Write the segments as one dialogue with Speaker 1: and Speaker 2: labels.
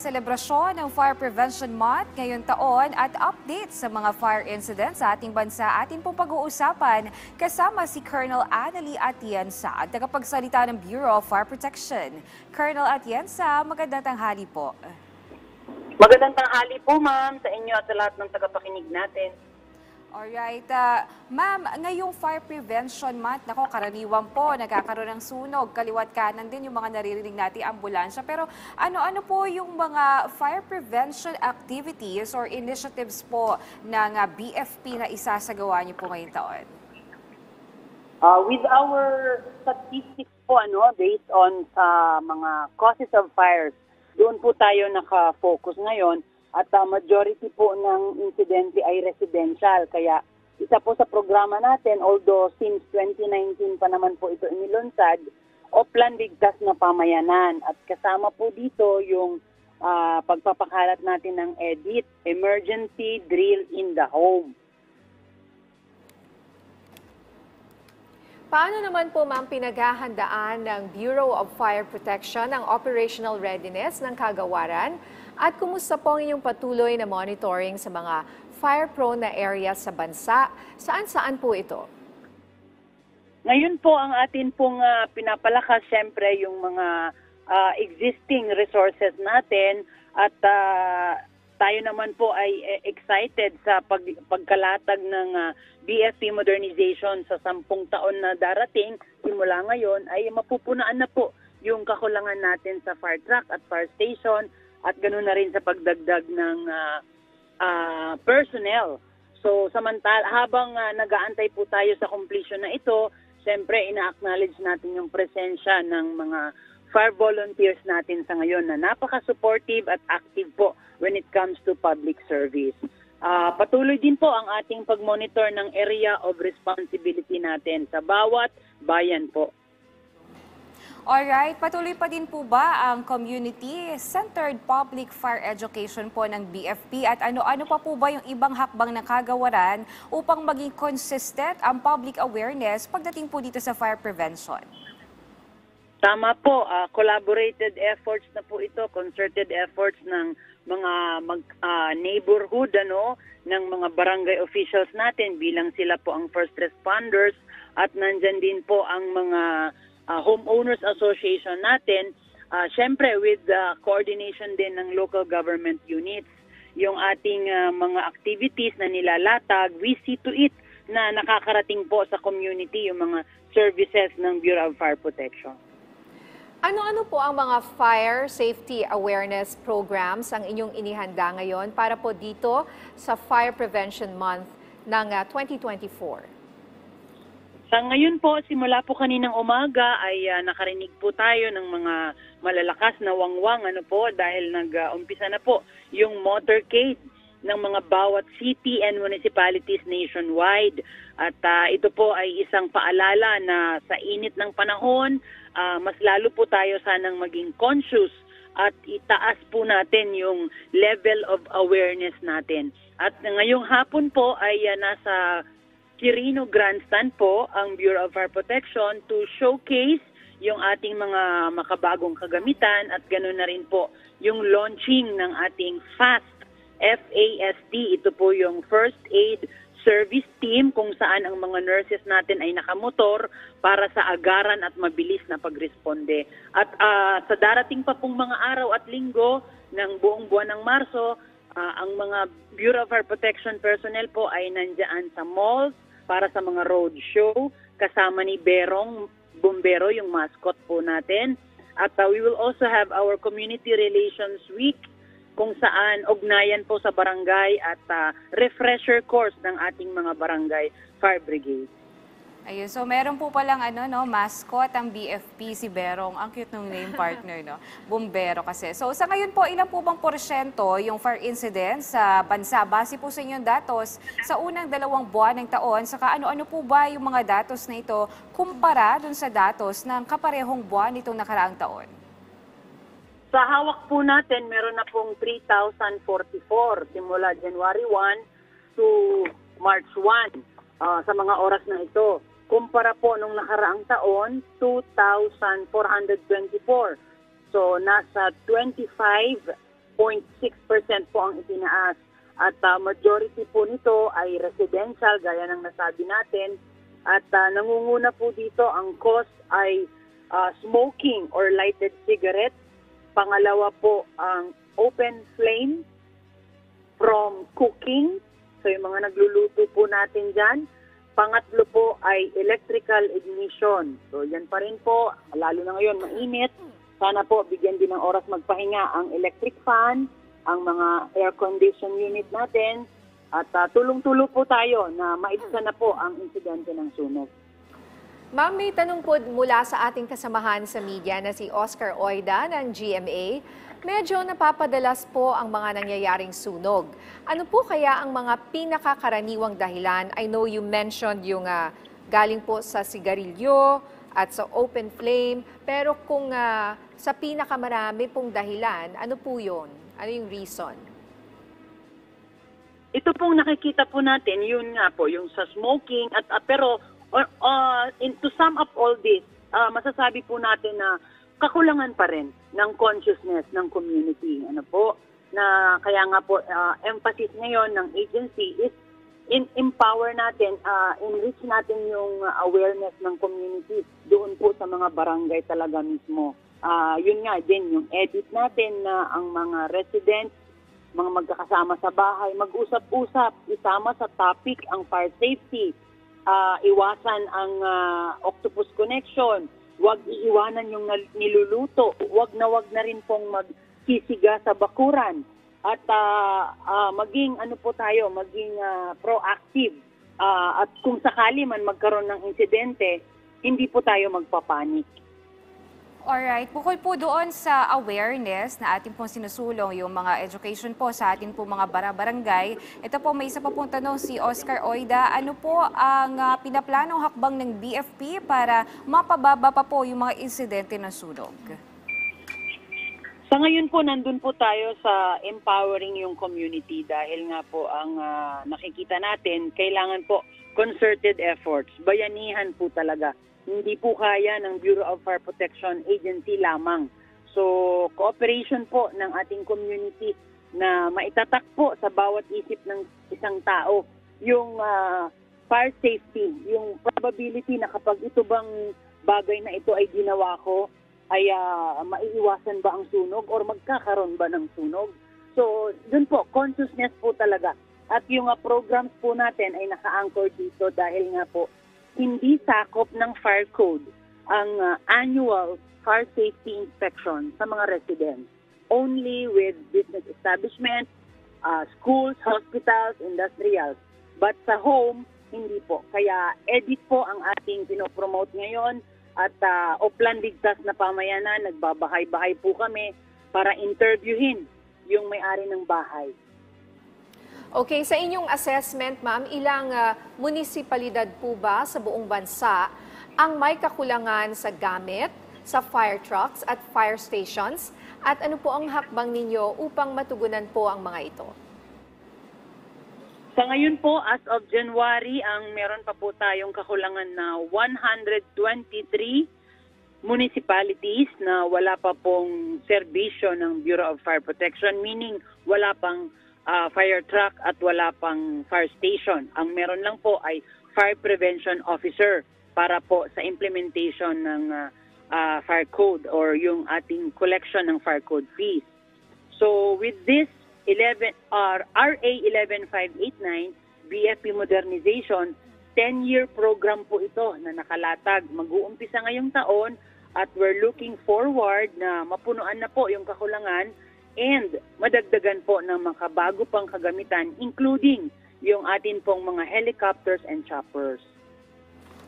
Speaker 1: Selebrasyon ng Fire Prevention Month ngayong taon at update sa mga fire incidents sa ating bansa atin pong pag-uusapan kasama si Colonel Annalie Atienza at tagapagsalita ng Bureau of Fire Protection. Colonel Atienza, magandang tanghali po.
Speaker 2: Magandang tanghali po, ma'am, sa inyo at sa lahat ng tagapakinig natin.
Speaker 1: Alright. Ma'am, ngayong Fire Prevention Month, nako, karaniwan po, nagkakaroon ng sunog, kaliwat kanan din yung mga naririnig natin ambulansya. Pero ano-ano po yung mga fire prevention activities or initiatives po ng BFP na isasagawa niyo po ngayong taon?
Speaker 2: With our statistics po, based on sa mga causes of fires, doon po tayo naka-focus ngayon. At majority po ng insidente ay residential. Kaya isa po sa programa natin, although since 2019 pa naman po ito inilunsad, Oplan Ligtas na Pamayanan. At kasama po dito yung pagpapakalat natin ng EDIT, Emergency Drill in the Home.
Speaker 3: Paano naman po, ma'am, pinaghahandaan ng Bureau of Fire Protection ang operational readiness ng kagawaran? At kumusta po ang inyong patuloy na monitoring sa mga fire-prone na areas sa bansa? Saan-saan po ito?
Speaker 2: Ngayon po, ang atin pong pinapalakas, siyempre, yung mga existing resources natin at tayo naman po ay excited sa pagkalatag ng BFP modernization sa 10 taon na darating. Simula ngayon ay mapupunaan na po yung kakulangan natin sa fire truck at fire station at ganoon na rin sa pagdagdag ng personnel. So habang nag-aantay po tayo sa completion na ito, siyempre ina-acknowledge natin yung presensya ng mga fire volunteers natin sa ngayon na napaka-supportive at active po when it comes to public service. Patuloy din po ang ating pag-monitor ng area of responsibility natin sa bawat bayan po.
Speaker 1: Alright, patuloy pa din po ba ang community-centered public fire education po ng BFP at ano-ano pa po ba yung ibang hakbang na kagawaran upang maging consistent ang public awareness pagdating po dito sa fire prevention?
Speaker 2: Tama po, collaborated efforts na po ito, concerted efforts ng mga neighborhood, ng mga barangay officials natin bilang sila po ang first responders at nandyan din po ang mga homeowners association natin, syempre with the coordination din ng local government units. Yung ating mga activities na nilalatag, we see to it na nakakarating po sa community yung mga services ng Bureau of Fire Protection.
Speaker 3: Ano-ano po ang mga fire safety awareness programs ang inyong inihanda ngayon para po dito sa Fire Prevention Month ng 2024?
Speaker 2: Sa ngayon po, simula po kaninang umaga ay nakarinig po tayo ng mga malalakas na wangwang dahil nag-umpisa na po yung motorcade ng mga bawat city and municipalities nationwide. At ito po ay isang paalala na sa init ng panahon, mas lalo po tayo sanang maging conscious at itaas po natin yung level of awareness natin. At ngayong hapon po ay nasa Quirino Grandstand po ang Bureau of Fire Protection to showcase yung ating mga makabagong kagamitan at ganoon na rin po yung launching ng ating FAST, FAST. Ito po yung First Aid Service Team kung saan ang mga nurses natin ay nakamotor para sa agaran at mabilis na pagresponde. At sa darating pa pong mga araw at linggo ng buong buwan ng Marso, ang mga Bureau of Fire Protection personnel po ay nandiyan sa malls para sa mga road show, kasama ni Berong Bombero, yung mascot po natin. At we will also have our Community Relations Week, kung saan ugnayan po sa barangay at refresher course ng ating mga barangay fire brigade.
Speaker 1: Ayun, so meron po palang mascot ang BFP, si Berong. Ang cute ng name partner, Bombero kasi. So sa ngayon po, ilan po bang porsyento yung fire incidents sa bansa? Base po sa inyong datos sa unang 2 buwan ng taon, saka ano-ano po ba yung mga datos na ito kumpara dun sa datos ng kaparehong buwan nitong nakaraang taon?
Speaker 2: Sa hawak po natin, meron na pong 3,044 simula January 1 to March 1 sa mga oras na ito. Kumpara po nung nakaraang taon, 2,424. So nasa 25 po ang itinaas. At majority po nito ay residential, gaya ng nasabi natin. At nangunguna po dito ang cause ay smoking or lighted cigarette. Pangalawa po ang open flame from cooking. So yung mga nagluluto po natin dyan. Pangatlo po ay electrical ignition. So yan pa rin po, lalo na ngayon mainit. Sana po bigyan din ng oras magpahinga ang electric fan, ang mga air condition unit natin, at tulong-tulo po tayo na maibsan na po ang insidente ng sunog.
Speaker 3: Ma'am, may tanong po mula sa ating kasamahan sa media na si Oscar Oida ng GMA. Medyo napapadalas po ang mga nangyayaring sunog. Ano po kaya ang mga pinakakaraniwang dahilan? I know you mentioned yung galing po sa sigarilyo at sa open flame. Pero kung sa pinakamarami pong dahilan, ano po yun? Ano yung reason?
Speaker 2: Ito pong nakikita po natin, yun nga po, yung sa smoking. Pero to sum up all this, masasabi po natin na kakulangan pa rin ng consciousness ng community. Ano po, na kaya nga po emphasis ngayon ng agency is empower natin, enrich natin yung awareness ng community doon po sa mga barangay talaga mismo. Yun nga din, yung edit natin na ang mga residents, mga magkakasama sa bahay, mag-usap-usap, isama sa topic ang fire safety, iwasan ang octopus connection, huwag iiwanan yung niluluto, huwag na rin pong magsisiga sa bakuran, at maging proactive, at kung sakali man magkaroon ng insidente, hindi po tayo magpapanik.
Speaker 1: Alright, bukod po doon sa awareness na ating pong sinusulong, yung mga education po sa ating po mga barangay, ito po may isa pa pong tanong si Oscar Oida, ano po ang pinaplanong hakbang ng BFP para mapababa pa po yung mga insidente ng sunog?
Speaker 2: Sa ngayon po, nandun po tayo sa empowering yung community dahil nga po ang nakikita natin, kailangan po concerted efforts, bayanihan po talaga. Hindi po kaya ng Bureau of Fire Protection Agency lamang. So, cooperation po ng ating community na maitatak po sa bawat isip ng isang tao yung fire safety, yung probability na kapag ito bang bagay na ito ay ginawa ko, ay maiiwasan ba ang sunog or magkakaroon ba ng sunog? So, dun po, consciousness po talaga. At yung programs po natin ay naka-anchor dito dahil nga po, hindi sakop ng fire code ang annual fire safety inspection sa mga residents. Only with business establishments, schools, hospitals, industrials. But sa home, hindi po. Kaya edit po ang ating pinopromote ngayon at Oplan Ligtas na Pamayanan, nagbabahay-bahay po kami para interviewin yung may-ari ng bahay.
Speaker 3: Okay, sa inyong assessment, ma'am, ilang munisipalidad po ba sa buong bansa ang may kakulangan sa gamit, sa fire trucks at fire stations? At ano po ang hakbang ninyo upang matugunan po ang mga ito?
Speaker 2: Sa ngayon po, as of January, meron pa po tayong kakulangan na 123 municipalities na wala pa pong serbisyo ng Bureau of Fire Protection, meaning wala pang fire truck at wala pang fire station. Ang meron lang po ay fire prevention officer para po sa implementation ng fire code or yung ating collection ng fire code fees. So with this RA 11589 BFP modernization, 10-year program po ito na nakalatag. Mag-uumpisa ngayong taon at we're looking forward na mapunuan na po yung kakulangan and madagdagan po ng mga bago pang kagamitan, including yung atin pong mga helicopters and choppers.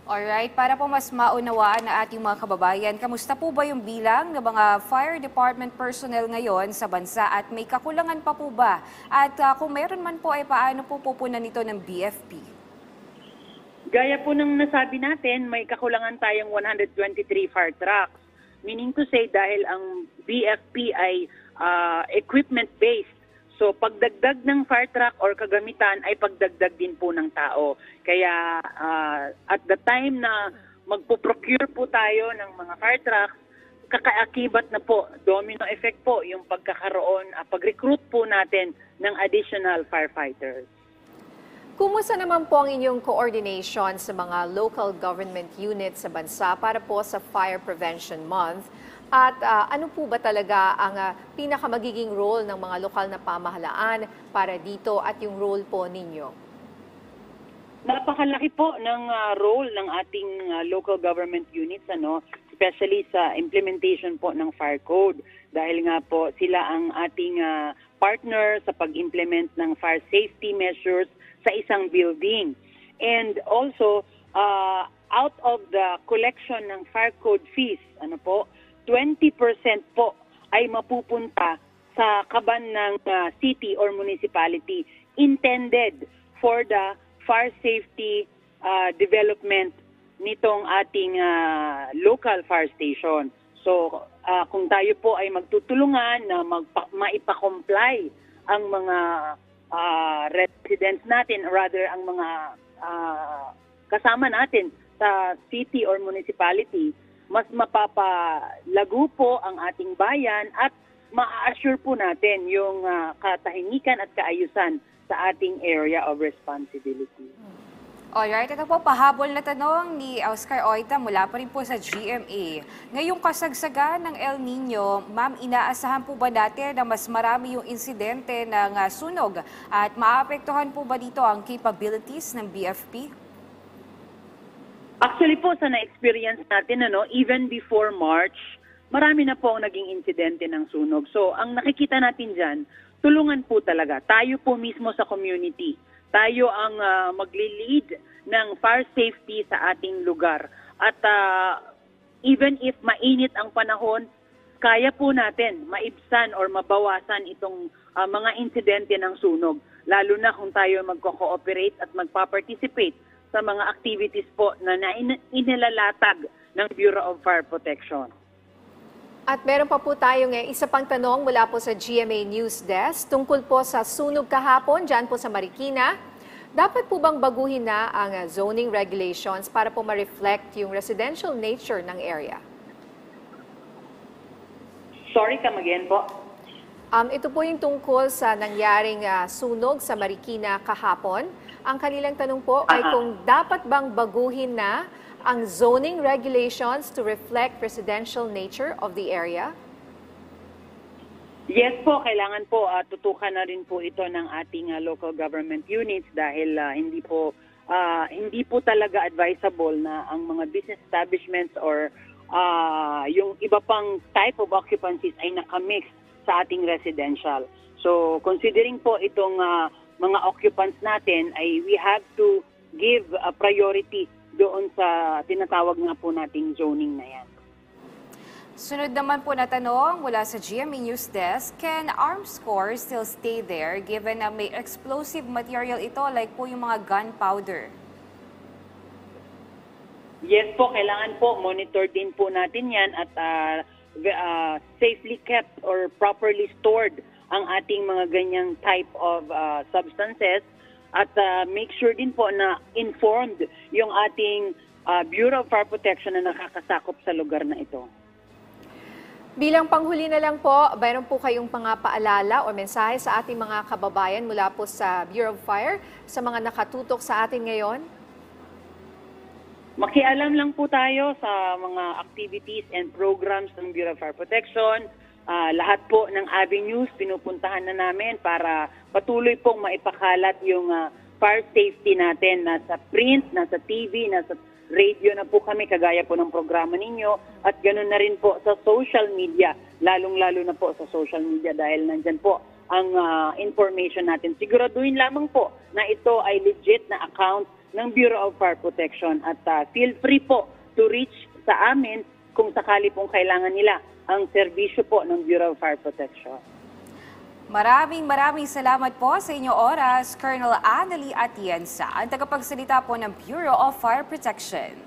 Speaker 1: Alright, para po mas maunawaan na ating mga kababayan, kamusta po ba yung bilang ng mga fire department personnel ngayon sa bansa at may kakulangan pa po ba? At kung meron man po ay paano po pupunan ito ng BFP?
Speaker 2: Gaya po ng nasabi natin, may kakulangan tayong 123 fire trucks. Meaning to say, dahil ang BFP ay equipment-based. So pagdagdag ng fire truck or kagamitan ay pagdagdag din po ng tao. Kaya at the time na magpo-procure po tayo ng mga fire trucks, kakaakibat na po, domino effect po yung pagkakaroon, pag-recruit po natin ng additional firefighters.
Speaker 3: Kumusta naman po ang inyong coordination sa mga local government units sa bansa para po sa Fire Prevention Month? At ano po ba talaga ang pinakamagiging role ng mga lokal na pamahalaan para dito at yung role po ninyo?
Speaker 2: Napakalaki po ng role ng ating local government units, especially sa implementation po ng fire code. Dahil nga po sila ang ating partner sa pag-implement ng fire safety measures sa isang building. And also, out of the collection ng fire code fees, 20% po ay mapupunta sa kaban ng city or municipality intended for the fire safety development nitong ating local fire station. So, kung tayo po ay magtutulungan na maipa-comply ang mga residents natin, rather ang mga kasama natin sa city or municipality, mas mapapalago po ang ating bayan at ma-assure po natin yung katahimikan at kaayusan sa ating area of responsibility.
Speaker 1: Alright, ito po pahabol na tanong ni Oscar Oita mula pa rin po sa GMA. Ngayong kasagsagan ng El Nino, ma'am, inaasahan po ba natin na mas marami yung insidente ng sunog at maapektuhan po ba dito ang capabilities ng BFP?
Speaker 2: Actually po, sa na-experience natin, even before March, marami na po ang naging insidente ng sunog. So, ang nakikita natin dyan, tulungan po talaga. Tayo po mismo sa community. Tayo ang magli-lead ng fire safety sa ating lugar. At even if mainit ang panahon, kaya po natin maibsan or mabawasan itong mga insidente ng sunog. Lalo na kung tayo magko-cooperate at magpa-participate sa mga activities po na inilalatag ng Bureau of Fire Protection.
Speaker 3: At meron pa po tayong isa pang tanong mula po sa GMA News Desk tungkol po sa sunog kahapon dyan po sa Marikina. Dapat po bang baguhin na ang zoning regulations para po ma-reflect yung residential nature ng area?
Speaker 2: Sorry, come again po.
Speaker 3: Ito po yung tungkol sa nangyaring sunog sa Marikina kahapon. Ang kanilang tanong po ay kung dapat bang baguhin na ang zoning regulations to reflect residential nature of the area?
Speaker 2: Yes po, kailangan po tutukan na rin po ito ng ating local government units dahil hindi po talaga advisable na ang mga business establishments or yung iba pang type of occupancies ay nakamix sa ating residential. So considering po itong mga occupants natin, ay we have to give a priority doon sa tinatawag nga po nating zoning na yan.
Speaker 1: Sunod naman po na tanong mula sa GMA News Desk, can arms corps still stay there given na may explosive material ito like po yung mga gunpowder?
Speaker 2: Yes po, kailangan po monitor din po natin yan at safely kept or properly stored ang ating mga ganyang type of substances. At make sure din po na informed yung ating Bureau of Fire Protection na nakakasakop sa lugar na ito.
Speaker 3: Bilang panghuli na lang po, mayroon po kayong mga paalala o mensahe sa ating mga kababayan mula po sa Bureau of Fire sa mga nakatutok sa atin ngayon?
Speaker 2: Makialam lang po tayo sa mga activities and programs ng Bureau of Fire Protection. Lahat po ng avenues pinupuntahan na namin para patuloy pong maipakalat yung fire safety natin. Nasa print, nasa TV, nasa radio na po kami, kagaya po ng programa ninyo. At ganoon na rin po sa social media, lalong-lalo na po sa social media dahil nandyan po ang information natin. Siguraduhin lamang po na ito ay legit na account ng Bureau of Fire Protection. At feel free po to reach sa amin kung sakali pong kailangan nila ang serbisyo po ng Bureau of Fire Protection.
Speaker 1: Maraming salamat po sa inyong oras, Colonel Annalie Atienza, ang tagapagsalita po ng Bureau of Fire Protection.